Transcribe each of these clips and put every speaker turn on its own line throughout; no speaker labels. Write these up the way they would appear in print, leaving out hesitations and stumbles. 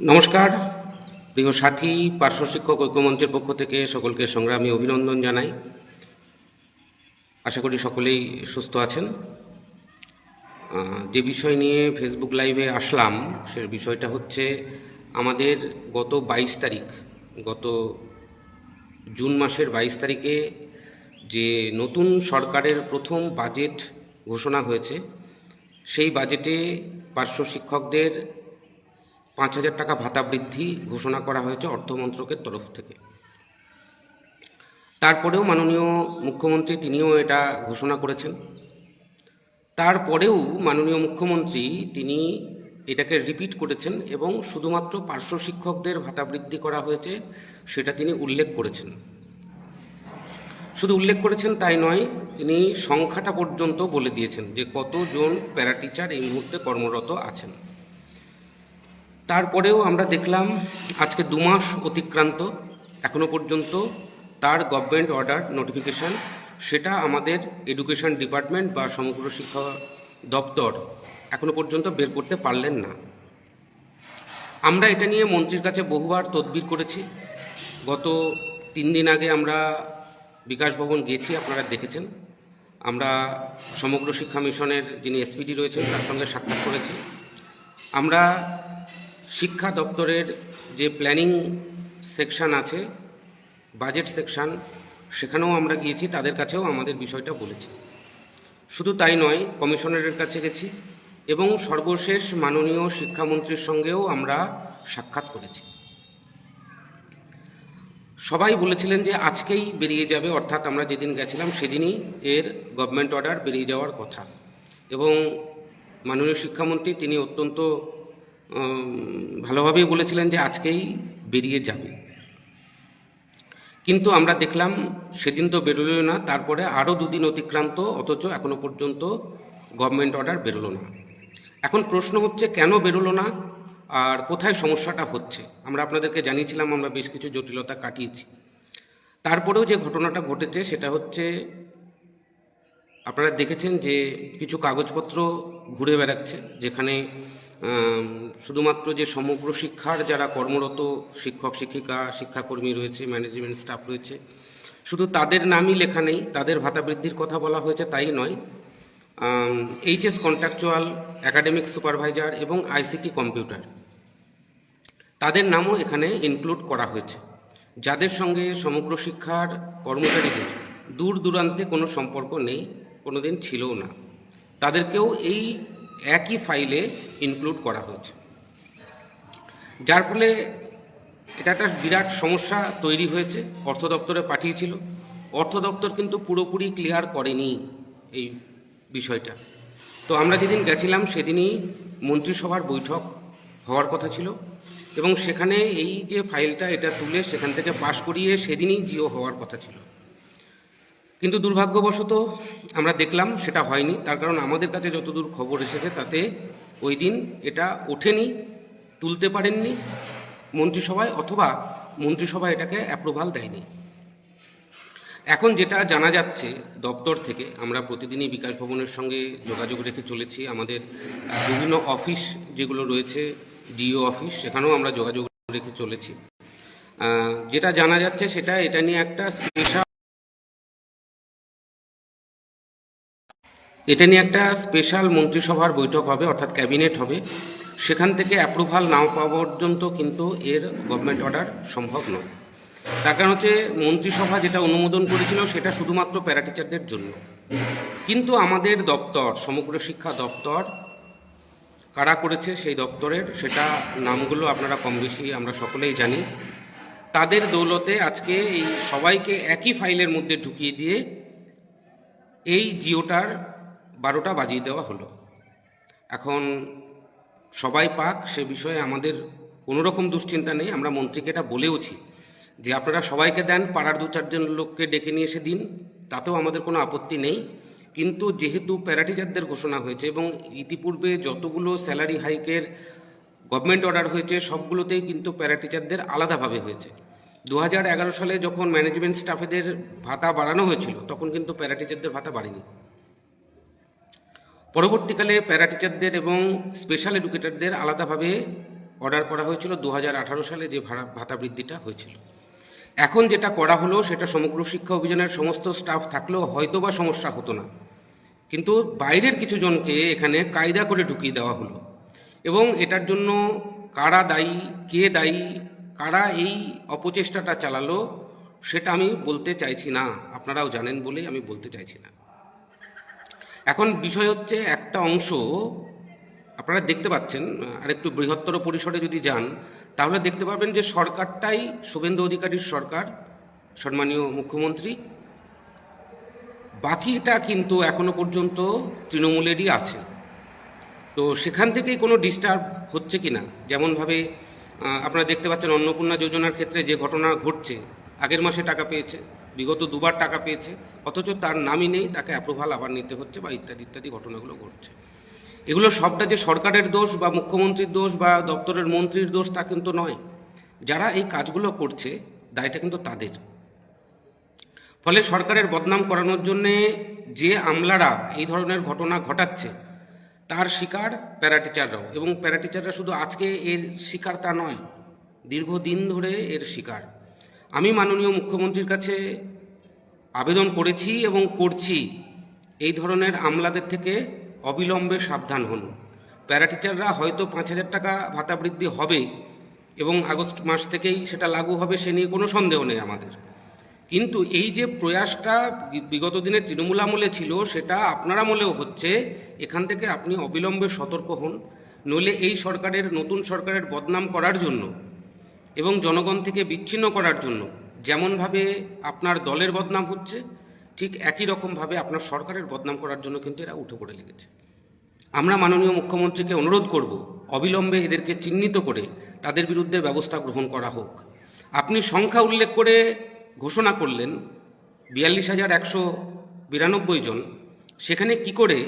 নমস্কার প্রিয় সাথী, পার্শ্ব শিক্ষক ঐক্যমঞ্চের পক্ষ থেকে সকলকে সংগ্রামী অভিনন্দন জানাই। আশা করি সকলেই সুস্থ আছেন। যে বিষয় নিয়ে ফেসবুক লাইভে আসলাম সে বিষয়টা হচ্ছে আমাদের গত 22 তারিখ, গত জুন মাসের 22 তারিখে যে নতুন সরকারের প্রথম বাজেট ঘোষণা হয়েছে, সেই বাজেটে পার্শ্ব শিক্ষকদের 5,000 টাকা ভাতা বৃদ্ধি ঘোষণা করা হয়েছে অর্থ মন্ত্রকের তরফ থেকে। তারপরেও মাননীয় মুখ্যমন্ত্রী তিনিও এটা ঘোষণা করেছেন। তারপরেও মাননীয় মুখ্যমন্ত্রী তিনি এটাকে রিপিট করেছেন এবং শুধুমাত্র পার্শ্ব শিক্ষকদের ভাতা বৃদ্ধি করা হয়েছে সেটা তিনি উল্লেখ করেছেন। শুধু উল্লেখ করেছেন তাই নয়, তিনি সংখ্যাটা পর্যন্ত বলে দিয়েছেন যে কতজন প্যারা টিচার এই মুহূর্তে কর্মরত আছেন। তারপরেও আমরা দেখলাম আজকে 2 মাস অতিক্রান্ত, এখনো পর্যন্ত তার গভর্নমেন্ট অর্ডার নোটিফিকেশান সেটা আমাদের এডুকেশন ডিপার্টমেন্ট বা সমগ্র শিক্ষা দপ্তর এখনো পর্যন্ত বের করতে পারলেন না। আমরা এটা নিয়ে মন্ত্রীর কাছে বহুবার তদবির করেছি। গত 3 দিন আগে আমরা বিকাশ ভবন গেছি, আপনারা দেখেছেন। আমরা সমগ্র শিক্ষা মিশনের যিনি এসপিডি রয়েছেন তার সঙ্গে সাক্ষাৎ করেছি। আমরা শিক্ষা দপ্তরের যে প্ল্যানিং সেকশন আছে, বাজেট সেকশন, সেখানেও আমরা গিয়েছি, তাদের কাছেও আমাদের বিষয়টা বলেছি। শুধু তাই নয়, কমিশনারের কাছে গেছি এবং সর্বশেষ মাননীয় শিক্ষামন্ত্রীর সঙ্গেও আমরা সাক্ষাৎ করেছি। সবাই বলেছিলেন যে আজকেই বেরিয়ে যাবে, অর্থাৎ আমরা যেদিন গেছিলাম সেদিনই এর গভর্নমেন্ট অর্ডার বেরিয়ে যাওয়ার কথা, এবং মাননীয় শিক্ষামন্ত্রী তিনি অত্যন্ত ভালোভাবেই বলেছিলেন যে আজকেই বেরিয়ে যাবে। কিন্তু আমরা দেখলাম সেদিন তো বেরোলো না, তারপরে আরও 2 দিন অতিক্রান্ত, অথচ এখনো পর্যন্ত গভর্নমেন্ট অর্ডার বেরোলো না। এখন প্রশ্ন হচ্ছে কেন বেরোলো না আর কোথায় সমস্যাটা হচ্ছে। আমরা আপনাদেরকে জানিয়েছিলাম, আমরা বেশ কিছু জটিলতা কাটিয়েছি। তারপরেও যে ঘটনাটা ঘটেছে সেটা হচ্ছে, আপনারা দেখেছেন যে কিছু কাগজপত্র ঘুরে বেড়াচ্ছে, যেখানে শুধুমাত্র যে সমগ্র শিক্ষার যারা কর্মরত শিক্ষক শিক্ষিকা শিক্ষাকর্মী রয়েছে, ম্যানেজমেন্ট স্টাফ রয়েছে, শুধু তাদের নামই লেখা নেই। তাদের ভাতা বৃদ্ধির কথা বলা হয়েছে তাই নয়, এইচএস কন্ট্রাকচুয়াল, একাডেমিক সুপারভাইজার এবং আইসিটি কম্পিউটার, তাদের নামও এখানে ইনক্লুড করা হয়েছে, যাদের সঙ্গে সমগ্র শিক্ষার কর্মচারীদের দূর দূরান্তে কোনো সম্পর্ক নেই, কোনো দিন ছিলও না, তাদেরকেও এই একই ফাইলে ইনক্লুড করা হয়েছে। যার ফলে এটা একটা বিরাট সমস্যা তৈরি হয়েছে। অর্থ দপ্তরে পাঠিয়েছিল, অর্থ দপ্তর কিন্তু পুরোপুরি ক্লিয়ার করেনি এই বিষয়টা। তো আমরা যেদিন গেছিলাম সেদিনই মন্ত্রিসভার বৈঠক হওয়ার কথা ছিল এবং সেখানে এই যে ফাইলটা এটা তুলে সেখান থেকে পাশ করিয়ে সেদিনই জিও হওয়ার কথা ছিল। কিন্তু দুর্ভাগ্যবশত আমরা দেখলাম সেটা হয়নি। তার কারণ আমাদের কাছে যতদূর খবর এসেছে তাতে ওই দিন এটা ওঠেনি, তুলতে পারেননি মন্ত্রিসভায়, অথবা মন্ত্রিসভা এটাকে অ্যাপ্রুভাল দেয়নি। এখন যেটা জানা যাচ্ছে দপ্তর থেকে, আমরা প্রতিদিনই বিকাশ ভবনের সঙ্গে যোগাযোগ রেখে চলেছি, আমাদের বিভিন্ন অফিস যেগুলো রয়েছে, ডিও অফিস, সেখানেও আমরা যোগাযোগ রেখে চলেছি। যেটা জানা যাচ্ছে সেটা এটা নিয়ে একটা স্পেশাল মন্ত্রিসভার বৈঠক হবে, অর্থাৎ ক্যাবিনেট হবে। সেখান থেকে অ্যাপ্রুভাল নাও পাওয়া পর্যন্ত কিন্তু এর গভর্নমেন্ট অর্ডার সম্ভব নয়। তার কারণ হচ্ছে মন্ত্রিসভা যেটা অনুমোদন করেছিল সেটা শুধুমাত্র প্যারা টিচারদের জন্য, কিন্তু আমাদের দপ্তর সমগ্র শিক্ষা দপ্তর কারা করেছে সেই দপ্তরের, সেটা নামগুলো আপনারা কম বেশি আমরা সকলেই জানি। তাদের দৌলতে আজকে এই সবাইকে একই ফাইলের মধ্যে ঢুকিয়ে দিয়ে এই জিওটার 12টা বাজিয়ে দেওয়া হলো। এখন সবাই পাক, সে বিষয়ে আমাদের কোনো রকম দুশ্চিন্তা নেই। আমরা মন্ত্রীকে এটা বলেওছি যে আপনারা সবাইকে দেন, পাড়ার 2-4 লোককে ডেকে নিয়ে এসে দিন, তাতেও আমাদের কোনো আপত্তি নেই। কিন্তু যেহেতু প্যারাটিচারদের ঘোষণা হয়েছে এবং ইতিপূর্বে যতগুলো স্যালারি হাইকের গভর্নমেন্ট অর্ডার হয়েছে সবগুলোতেই কিন্তু প্যারাটিচারদের আলাদাভাবে হয়েছে। 2011 সালে যখন ম্যানেজমেন্ট স্টাফেদের ভাতা বাড়ানো হয়েছিল তখন কিন্তু প্যারাটিচারদের ভাতা বাড়েনি। পরবর্তীকালে প্যারা টিচারদের এবং স্পেশাল এডুকেটরদের আলাদাভাবে অর্ডার করা হয়েছিল 2018 সালে যে ভাতা বৃদ্ধিটা হয়েছিল। এখন যেটা করা হলো সেটা সমগ্র শিক্ষা অভিযানের সমস্ত স্টাফ থাকলেও হয়তো বা সমস্যা হতো না, কিন্তু বাইরের কিছু জনকে এখানে কায়দা করে ঢুকিয়ে দেওয়া হলো। এবং এটার জন্য কারা দায়ী, কে দায়ী, কারা এই অপচেষ্টাটা চালালো সেটা আমি বলতে চাইছি না, আপনারাও জানেন বলেই আমি বলতে চাইছি না। এখন বিষয় হচ্ছে, একটা অংশ আপনারা দেখতে পাচ্ছেন, আর একটু বৃহত্তর পরিসরে যদি যান তাহলে দেখতে পাবেন যে সরকারটাই শুভেন্দু অধিকারীর সরকার, সম্মানীয় মুখ্যমন্ত্রী, বাকিটা কিন্তু এখনো পর্যন্ত তৃণমূলেরই আছে। তো সেখান থেকেই কোনো ডিস্টার্ব হচ্ছে কি না, যেমনভাবে আপনারা দেখতে পাচ্ছেন অন্নপূর্ণা যোজনার ক্ষেত্রে যে ঘটনা ঘটছে, আগের মাসে টাকা পেয়েছে, বিগত দুবার টাকা পেয়েছে, অথচ তার নামই নেই, তাকে অ্যাপ্রুভাল আবার নিতে হচ্ছে, বা ইত্যাদি ইত্যাদি ঘটনাগুলো ঘটছে। এগুলো সবটা যে সরকারের দোষ বা মুখ্যমন্ত্রীর দোষ বা দপ্তরের মন্ত্রীর দোষ তা কিন্তু নয়। যারা এই কাজগুলো করছে দায়টা কিন্তু তাদের। ফলে সরকারের বদনাম করানোর জন্যে যে আমলারা এই ধরনের ঘটনা ঘটাচ্ছে তার শিকার প্যারাটিচাররাও, এবং প্যারাটিচাররা শুধু আজকে এর শিকার তা নয়, দীর্ঘদিন ধরে এর শিকার। আমি মাননীয় মুখ্যমন্ত্রীর কাছে আবেদন করেছি এবং করছি, এই ধরনের আমলাদের থেকে অবিলম্বে সাবধান হন। প্যারাটিচাররা হয়তো 5,000 টাকা ভাতা বৃদ্ধি হবে এবং আগস্ট মাস থেকেই সেটা লাগু হবে, সে নিয়ে কোনো সন্দেহ নেই আমাদের, কিন্তু এই যে প্রয়াসটা বিগত দিনে তৃণমূল আমলে ছিল সেটা আপনার আমলেও হচ্ছে। এখান থেকে আপনি অবিলম্বে সতর্ক হন, নইলে এই সরকারের, নতুন সরকারের বদনাম করার জন্য এবং জনগণ থেকে বিচ্ছিন্ন করার জন্য যেমনভাবে আপনার দলের বদনাম হচ্ছে, ঠিক একই রকমভাবে আপনার সরকারের বদনাম করার জন্য কিন্তু এরা উঠে পড়ে লেগেছে। আমরা মাননীয় মুখ্যমন্ত্রীকে অনুরোধ করব, অবিলম্বে এদেরকে চিহ্নিত করে তাদের বিরুদ্ধে ব্যবস্থা গ্রহণ করা হোক। আপনি সংখ্যা উল্লেখ করে ঘোষণা করলেন 42,192 জন, সেখানে কি করে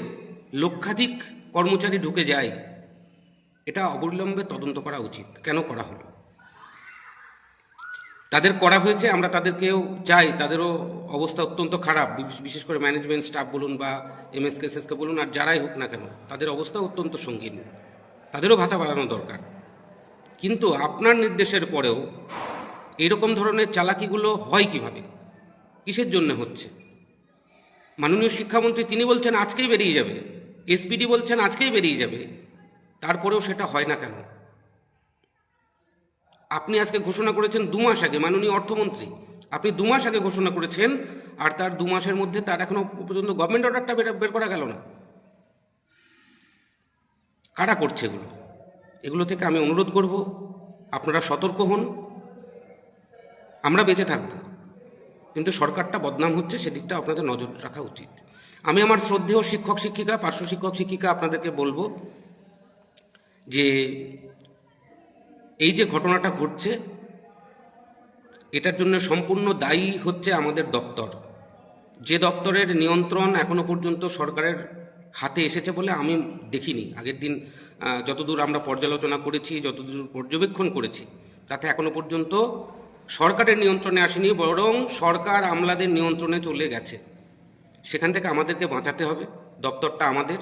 লক্ষাধিক কর্মচারী ঢুকে যায়, এটা অবিলম্বে তদন্ত করা উচিত। কেন করা হলো? তাদের করা হয়েছে, আমরা তাদেরকেও চাই, তাদেরও অবস্থা অত্যন্ত খারাপ, বিশেষ করে ম্যানেজমেন্ট স্টাফ বলুন বা এমএসকে বলুন, আর যারাই হোক না কেন তাদের অবস্থা অত্যন্ত সঙ্গীন, তাদেরও ভাতা বাড়ানো দরকার। কিন্তু আপনার নির্দেশের পরেও এইরকম ধরনের চালাকিগুলো হয় কিভাবে, কিসের জন্য হচ্ছে? মাননীয় শিক্ষামন্ত্রী তিনি বলছেন আজকেই বেরিয়ে যাবে, এসপিডি বলছেন আজকেই বেরিয়ে যাবে, তারপরেও সেটা হয় না কেন? আপনি আজকে ঘোষণা করেছেন 2 মাস আগে, মাননীয় অর্থমন্ত্রী আপনি 2 মাস আগে ঘোষণা করেছেন, আর তার 2 মাসের মধ্যে তার এখনো পর্যন্ত গভর্নমেন্ট অর্ডারটা বের করা গেল না। কারা করছে এগুলো? এগুলো থেকে আমি অনুরোধ করব, আপনারা সতর্ক হন। আমরা বেঁচে থাকব, কিন্তু সরকারটা বদনাম হচ্ছে, সেদিকটা আপনাদের নজর রাখা উচিত। আমি আমার শ্রদ্ধেয় শিক্ষক শিক্ষিকা, পার্শ্ব শিক্ষক শিক্ষিকা আপনাদেরকে বলবো যে এই যে ঘটনাটা ঘটছে এটার জন্য সম্পূর্ণ দায়ী হচ্ছে আমাদের দপ্তর, যে দপ্তরের নিয়ন্ত্রণ এখনো পর্যন্ত সরকারের হাতে এসেছে বলে আমি দেখিনি। আগের দিন যতদূর আমরা পর্যালোচনা করেছি, যতদূর পর্যবেক্ষণ করেছি, তাতে এখনো পর্যন্ত সরকারের নিয়ন্ত্রণে আসেনি, বরং সরকার আমলাদের নিয়ন্ত্রণে চলে গেছে। সেখান থেকে আমাদেরকে বাঁচাতে হবে, দপ্তরটা আমাদের,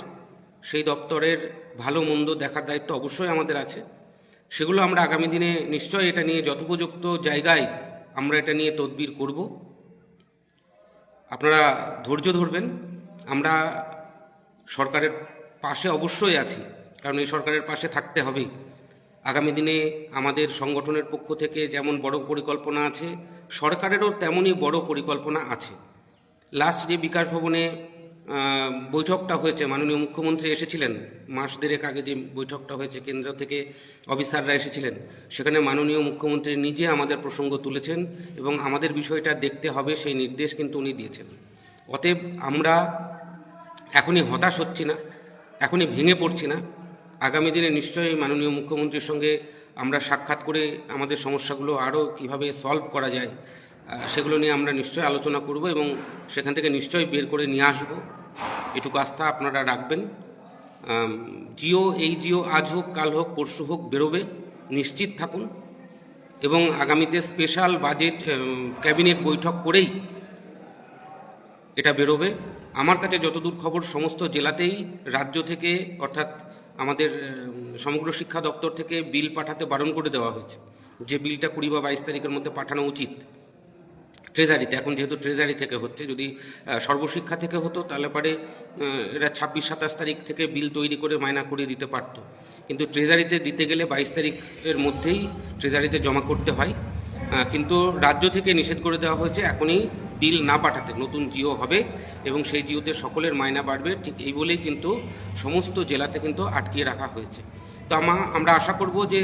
সেই দপ্তরের ভালো মন্দ দেখার দায়িত্ব অবশ্যই আমাদের আছে। সেগুলো আমরা আগামী দিনে নিশ্চয়ই এটা নিয়ে যথোপযুক্ত জায়গায় আমরা এটা নিয়ে তদবির করব। আপনারা ধৈর্য ধরবেন, আমরা সরকারের পাশে অবশ্যই আছি, কারণ এই সরকারের পাশে থাকতে হবে। আগামী দিনে আমাদের সংগঠনের পক্ষ থেকে যেমন বড় পরিকল্পনা আছে, সরকারেরও তেমনই বড় পরিকল্পনা আছে। লাস্ট যে বিকাশ ভবনে বৈঠকটা হয়েছে, মাননীয় মুখ্যমন্ত্রী এসেছিলেন, মাস দেড়েক আগে যে বৈঠকটা হয়েছে, কেন্দ্র থেকে অফিসাররা এসেছিলেন, সেখানে মাননীয় মুখ্যমন্ত্রী নিজে আমাদের প্রসঙ্গ তুলেছেন এবং আমাদের বিষয়টা দেখতে হবে সেই নির্দেশ কিন্তু উনি দিয়েছেন। অতএব আমরা এখনই হতাশ হচ্ছি না, এখনই ভেঙে পড়ছি না। আগামী দিনে নিশ্চয়ই মাননীয় মুখ্যমন্ত্রীর সঙ্গে আমরা সাক্ষাৎ করে আমাদের সমস্যাগুলো আরও কিভাবে সলভ করা যায় সেগুলো নিয়ে আমরা নিশ্চয়ই আলোচনা করব এবং সেখান থেকে নিশ্চয়ই বের করে নিয়ে আসব, এটুকু আস্থা আপনারা রাখবেন। এই জিও আজ হোক, কাল হোক, পরশু হোক বেরোবে, নিশ্চিত থাকুন। এবং আগামীতে স্পেশাল বাজেট ক্যাবিনেট বৈঠক করেই এটা বেরোবে। আমার কাছে যতদূর খবর, সমস্ত জেলাতেই রাজ্য থেকে, অর্থাৎ আমাদের সমগ্র শিক্ষা দপ্তর থেকে বিল পাঠাতে বারণ করে দেওয়া হয়েছে, যে বিলটা 20 বা 22 তারিখের মধ্যে পাঠানো উচিত ট্রেজারিতে। এখন যেহেতু ট্রেজারি থেকে হচ্ছে, যদি সর্বশিক্ষা থেকে হতো তাহলে পরে এরা 26-27 তারিখ থেকে বিল তৈরি করে মাইনা করিয়ে দিতে পারত, কিন্তু ট্রেজারিতে দিতে গেলে 22 তারিখের মধ্যেই ট্রেজারিতে জমা করতে হয়। কিন্তু রাজ্য থেকে নিষেধ করে দেওয়া হয়েছে এখনই বিল না পাঠাতে। নতুন জিও হবে এবং সেই জিওতে সকলের মাইনা বাড়বে, ঠিক এই বলেই কিন্তু সমস্ত জেলাতে কিন্তু আটকিয়ে রাখা হয়েছে। তো আমরা আশা করব যে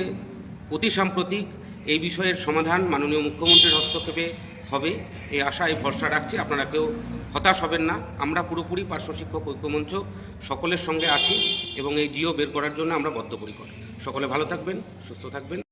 অতি সাম্প্রতিক এই বিষয়ের সমাধান মাননীয় মুখ্যমন্ত্রীর হস্তক্ষেপে হবে, এই আশা এই ভরসা রাখছি। আপনারা কেউ হতাশ হবেন না, আমরা পুরোপুরি পার্শ্ব শিক্ষক ঐক্যমঞ্চ সকলের সঙ্গে আছি এবং এই জিও বের করার জন্য আমরা বদ্ধপরিকর। সকলে ভালো থাকবেন, সুস্থ থাকবেন।